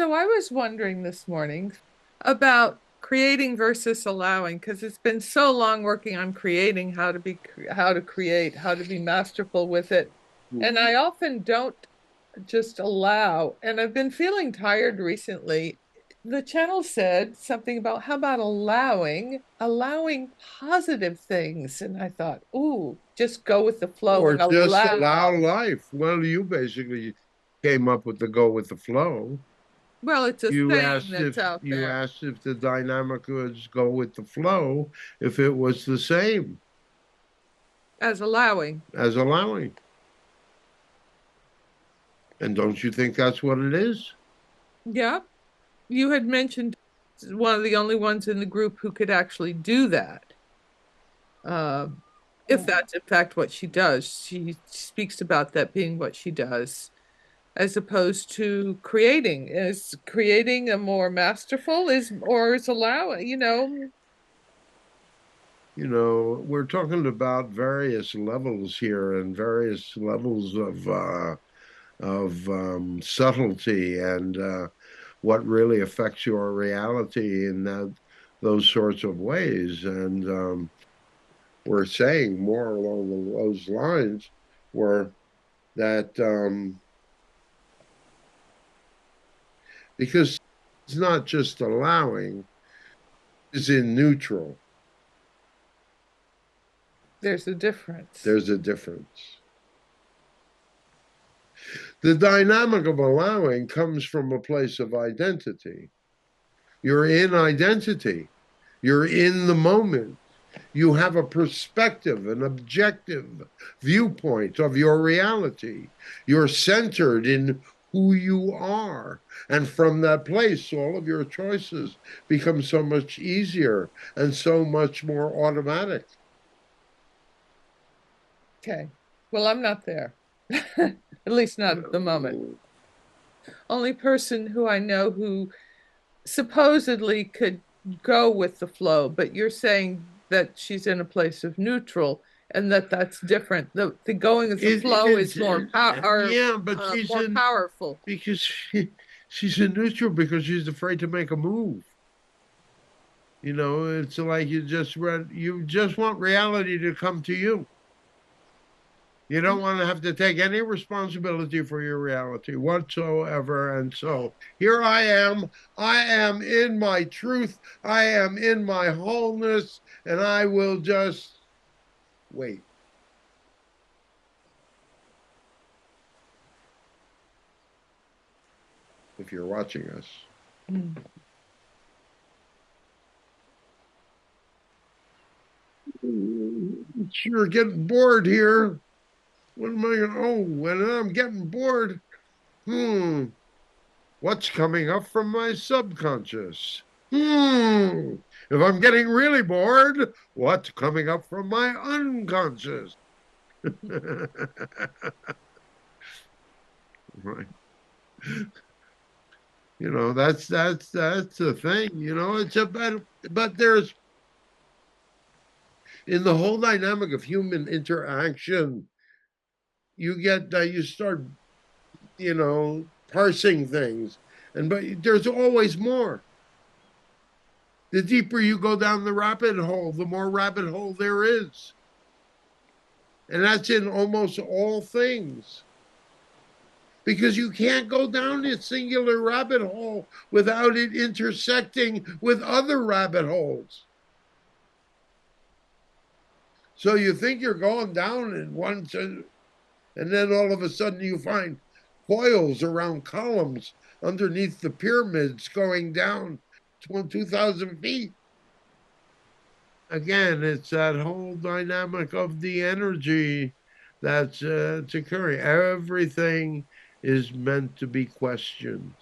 So I was wondering this morning about creating versus allowing, because it's been so long working on creating how to create, how to be masterful with it. And I often don't just allow, and I've been feeling tired recently. The channel said something about how about allowing positive things. And I thought, ooh, just go with the flow Or and just allow allow. life. Well, you basically came up with the go with the flow. Well, it's a You saying asked that's if out you there asked if the dynamic was go with the flow, if it was the same as allowing. as allowing. And don't you think that's what it is? Yeah. You had mentioned one of the only ones in the group who could actually do that. Uh, if that's in fact what she does, she speaks about that being what she does, as opposed to creating. Is creating a more masterful is or is allowing, We're talking about various levels here and various levels of subtlety and what really affects your reality in those sorts of ways. And we're saying more along those lines, where that because it's not just allowing, it's in neutral. there's a difference. There's a difference. The dynamic of allowing comes from a place of identity. You're in identity. You're in the moment. You have a perspective, an objective viewpoint of your reality. You're centered in who you are. And from that place, all of your choices become so much easier and so much more automatic. Okay. Well, I'm not there. At least not at the moment. Only person who I know who supposedly could go with the flow, but you're saying that she's in a place of neutral and that that's different. The going with the flow is Yeah, but she's more in powerful. because she's in neutral because she's afraid to make a move. It's like you just want reality to come to you. You don't want to have to take any responsibility for your reality whatsoever. And so here I am. I am in my truth. I am in my wholeness. And I will just wait. If you're watching us, Mm. you're getting bored here. What am I going to? Oh, when I'm getting bored, hmm, what's coming up from my subconscious? Hmm. If I'm getting really bored, what's coming up from my unconscious? Right. That's the thing. It's about, but there's in the whole dynamic of human interaction, you start parsing things, but there's always more. The deeper you go down the rabbit hole, the more rabbit hole there is. And that's in almost all things. Because you can't go down a singular rabbit hole without it intersecting with other rabbit holes. So you think you're going down in one, and then all of a sudden you find coils around columns underneath the pyramids going down 2,000 feet. Again, it's that whole dynamic of the energy that's it's occurring. Everything is meant to be questioned.